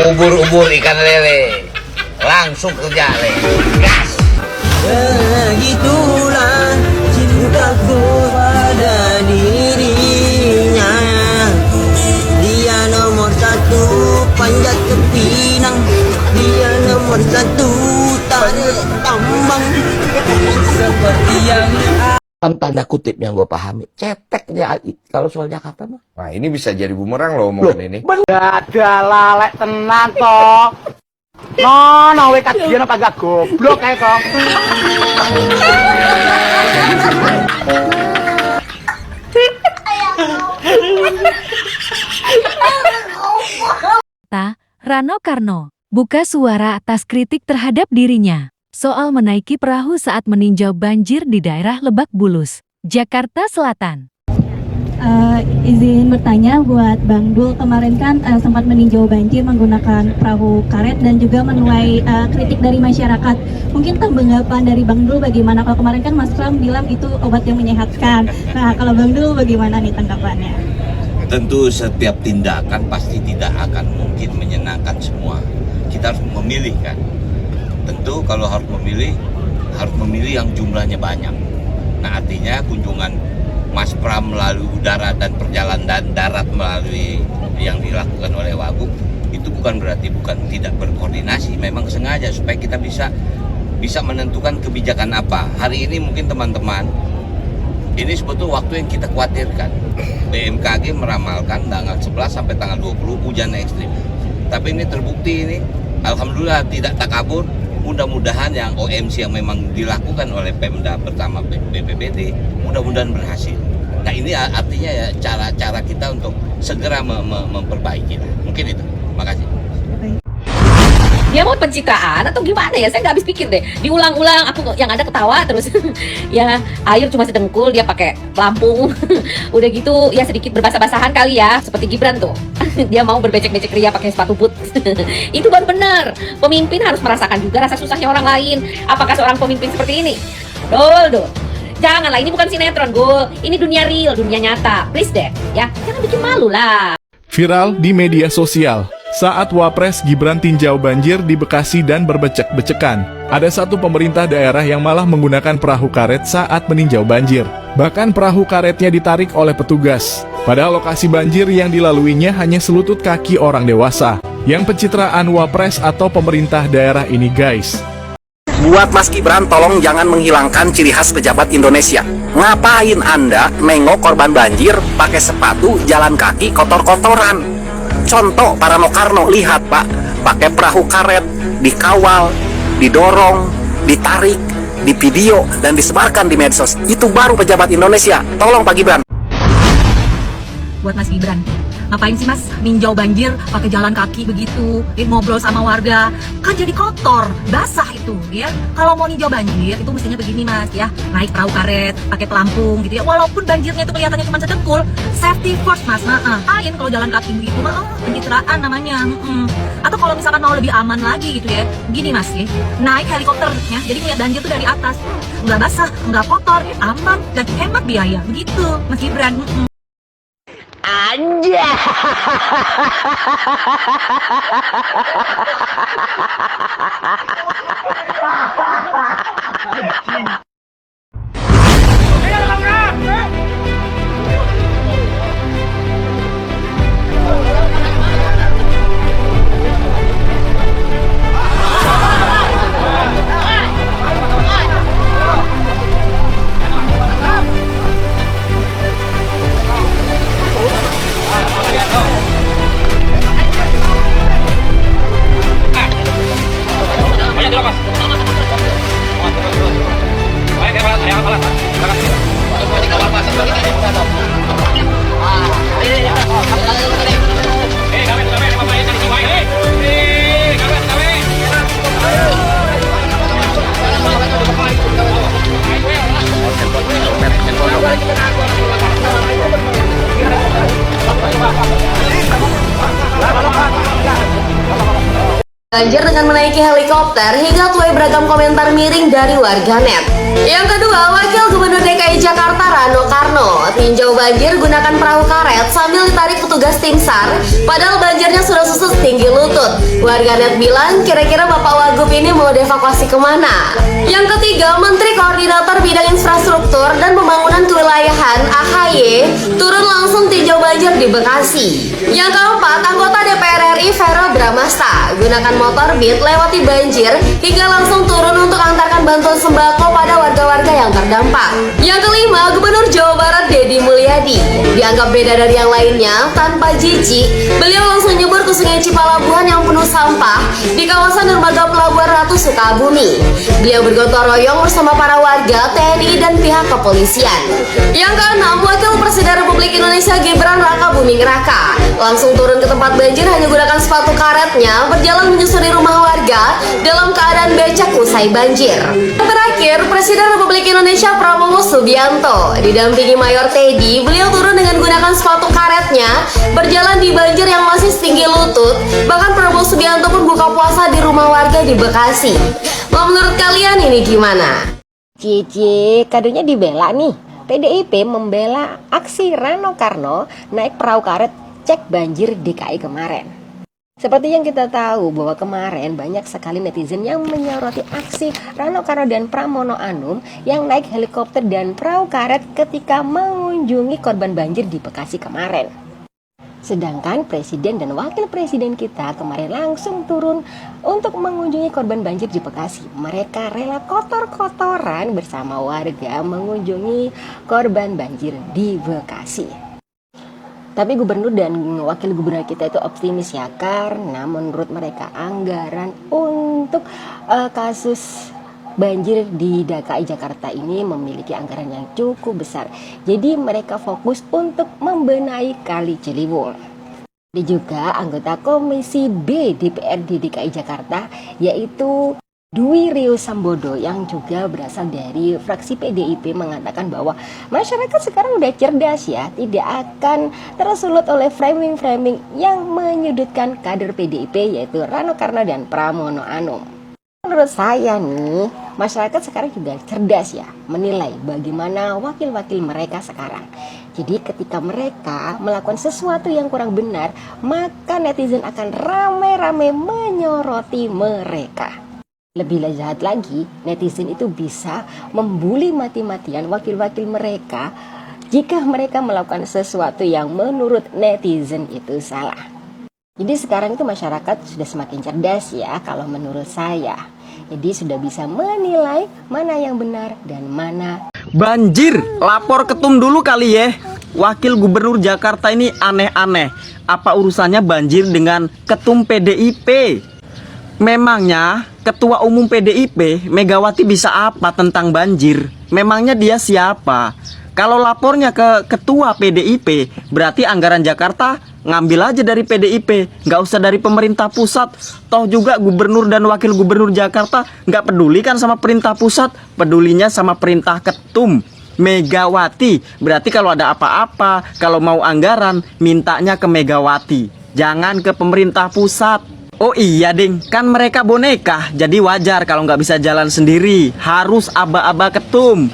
ubur-ubur ikan lele, langsung kerja le, gas. Begitulah cintaku pada dirinya. Dia nomor satu panjat ke pinang. Dia nomor satu tarik tambang. Seperti yang tanda kutip yang gue pahami, cetek ya kalau soal Jakarta mah. Nah ini bisa jadi bumerang loh omongan ini. Ada lalek tenan toh. No, wekat dia apa gak goblok kayak kok. Rano Karno buka suara atas kritik terhadap dirinya soal menaiki perahu saat meninjau banjir di daerah Lebak Bulus, Jakarta Selatan. Izin bertanya buat Bang Dul, kemarin kan sempat meninjau banjir menggunakan perahu karet dan juga menuai kritik dari masyarakat. Mungkin tanggapan dari Bang Dul bagaimana? Kalau kemarin kan Mas Pram bilang itu obat yang menyehatkan. Nah, kalau Bang Dul bagaimana nih tanggapannya? Tentu setiap tindakan pasti tidak akan mungkin menyenangkan semua. Kita harus memilih kan. Tentu kalau harus memilih yang jumlahnya banyak. Nah artinya kunjungan Mas Pram melalui udara dan perjalanan darat melalui yang dilakukan oleh Wagub itu bukan berarti tidak berkoordinasi, memang sengaja supaya kita bisa menentukan kebijakan apa. Hari ini mungkin teman-teman ini sebetulnya waktu yang kita khawatirkan. BMKG meramalkan tanggal 11 sampai tanggal 20 hujan ekstrim. Tapi ini terbukti ini alhamdulillah tidak takabur. Mudah-mudahan yang OMC yang memang dilakukan oleh Pemda bersama BPBD mudah-mudahan berhasil. Nah ini artinya ya cara kita untuk segera memperbaiki. Mungkin itu. Makasih. Dia mau pencitraan atau gimana ya? Saya nggak habis pikir deh. Diulang-ulang, aku yang ada ketawa terus. Ya air cuma sedengkul, dia pakai pelampung. Udah gitu ya sedikit berbasah-basahan kali ya, seperti Gibran tuh. Dia mau berbecek-becek ria pakai sepatu boot. Itu baru benar. Pemimpin harus merasakan juga rasa susahnya orang lain. Apakah seorang pemimpin seperti ini? Dul. Janganlah, ini bukan sinetron, Gul. Ini dunia real, dunia nyata. Please deh, ya. Jangan bikin malu lah. Viral di media sosial saat Wapres Gibran tinjau banjir di Bekasi dan berbecek-becekan. Ada satu pemerintah daerah yang malah menggunakan perahu karet saat meninjau banjir. Bahkan perahu karetnya ditarik oleh petugas. Padahal lokasi banjir yang dilaluinya hanya selutut kaki orang dewasa. Yang pencitraan Wapres atau pemerintah daerah ini guys. Buat Mas Gibran, tolong jangan menghilangkan ciri khas pejabat Indonesia. Ngapain Anda nengok korban banjir pakai sepatu jalan kaki kotor-kotoran? Contoh para Nokarno, lihat Pak, pakai perahu karet, dikawal, didorong, ditarik, di video, dan disebarkan di medsos. Itu baru pejabat Indonesia. Tolong Pak Gibran. Buat Mas Gibran, ngapain sih Mas ninjau banjir pakai jalan kaki begitu, ngobrol sama warga, kan jadi kotor, basah itu ya. Kalau mau ninjau banjir itu mestinya begini Mas ya, naik perahu karet, pakai pelampung gitu ya. Walaupun banjirnya itu kelihatannya cuma sedengkul, safety first Mas. Ain kalau jalan kaki begitu mah pencitraan namanya. Atau kalau misalkan mau lebih aman lagi gitu ya, gini Mas ya, naik helikopter ya, jadi ngeliat banjir tuh dari atas, nggak basah, nggak kotor, aman dan hemat biaya begitu Mas Gibran. Aja. banjir dengan menaiki helikopter hingga tuai beragam komentar miring dari warganet. Yang kedua, Wakil Gubernur DKI Jakarta Rano Karno tinjau banjir gunakan perahu karet sambil ditarik petugas tim SAR, padahal banjirnya sudah susut tinggi lutut. Warganet bilang kira-kira Bapak Wagub ini mau dievakuasi kemana? Yang ketiga, Menteri Koordinator Bidang Infrastruktur dan Pembangunan Kewilayahan AHY turun langsung tinjau banjir di Bekasi. Yang keempat, anggota DPR RI Vero Bramasta gunakan motor Beat lewati banjir hingga langsung turun untuk antarkan bantuan sembako pada warga-warga yang terdampak. Yang kelima, Gubernur Jawa Barat Deddy Mulyadi dianggap beda dari yang lainnya. Tanpa jijik, beliau langsung nyebur ke Sungai Cipalabuhan yang penuh sampah di kawasan dermaga Pelabuhan Ratu Sukabumi. Beliau bergotong royong bersama para warga, TNI, dan pihak kepolisian. Yang keenam, Wakil Presiden Republik Indonesia Gibran Raka Buming Raka langsung turun ke tempat banjir hanya gunakan sepatu karetnya, berjalan menyusuri rumah warga dalam keadaan becek usai banjir. Terakhir, Presiden Republik Indonesia Prabowo Subianto didampingi Mayor Teddy, beliau turun dengan gunakan sepatu karetnya, berjalan di banjir yang masih setinggi lutut. Bahkan Prabowo Subianto pun buka puasa di rumah warga di Bekasi. Menurut kalian ini gimana? Cici, kadonya dibela nih. PDIP membela aksi Rano Karno naik perahu karet cek banjir DKI kemarin. Seperti yang kita tahu bahwa kemarin banyak sekali netizen yang menyoroti aksi Rano Karno dan Pramono Anung yang naik helikopter dan perahu karet ketika mengunjungi korban banjir di Bekasi kemarin. Sedangkan Presiden dan Wakil Presiden kita kemarin langsung turun untuk mengunjungi korban banjir di Bekasi. Mereka rela kotor-kotoran bersama warga mengunjungi korban banjir di Bekasi. Tapi gubernur dan wakil gubernur kita itu optimis ya, karena menurut mereka anggaran untuk kasus banjir di DKI Jakarta ini memiliki anggaran yang cukup besar. Jadi mereka fokus untuk membenahi Kali Ciliwung. Ada juga anggota Komisi B DPRD DKI Jakarta yaitu Dwi Rio Sambodo yang juga berasal dari fraksi PDIP mengatakan bahwa masyarakat sekarang udah cerdas ya, tidak akan tersulut oleh framing-framing yang menyudutkan kader PDIP yaitu Rano Karno dan Pramono Anung. Menurut saya nih, masyarakat sekarang juga cerdas ya menilai bagaimana wakil-wakil mereka sekarang. Jadi ketika mereka melakukan sesuatu yang kurang benar, maka netizen akan ramai-ramai menyoroti mereka. Lebih jahat lagi, netizen itu bisa membuli mati-matian wakil-wakil mereka jika mereka melakukan sesuatu yang menurut netizen itu salah. Jadi sekarang itu masyarakat sudah semakin cerdas ya kalau menurut saya. Jadi sudah bisa menilai mana yang benar dan mana. Banjir, lapor ketum dulu kali ya. Wakil Gubernur Jakarta ini aneh-aneh. Apa urusannya banjir dengan ketum PDIP? Memangnya Ketua Umum PDIP Megawati bisa apa tentang banjir? Memangnya dia siapa? Kalau lapornya ke Ketua PDIP, berarti anggaran Jakarta ngambil aja dari PDIP, nggak usah dari pemerintah pusat. Toh juga gubernur dan wakil gubernur Jakarta nggak peduli kan sama perintah pusat, pedulinya sama perintah ketum Megawati. Berarti kalau ada apa-apa, kalau mau anggaran, mintanya ke Megawati, jangan ke pemerintah pusat. Oh iya ding, kan mereka boneka, jadi wajar kalau nggak bisa jalan sendiri, harus aba-aba ketum.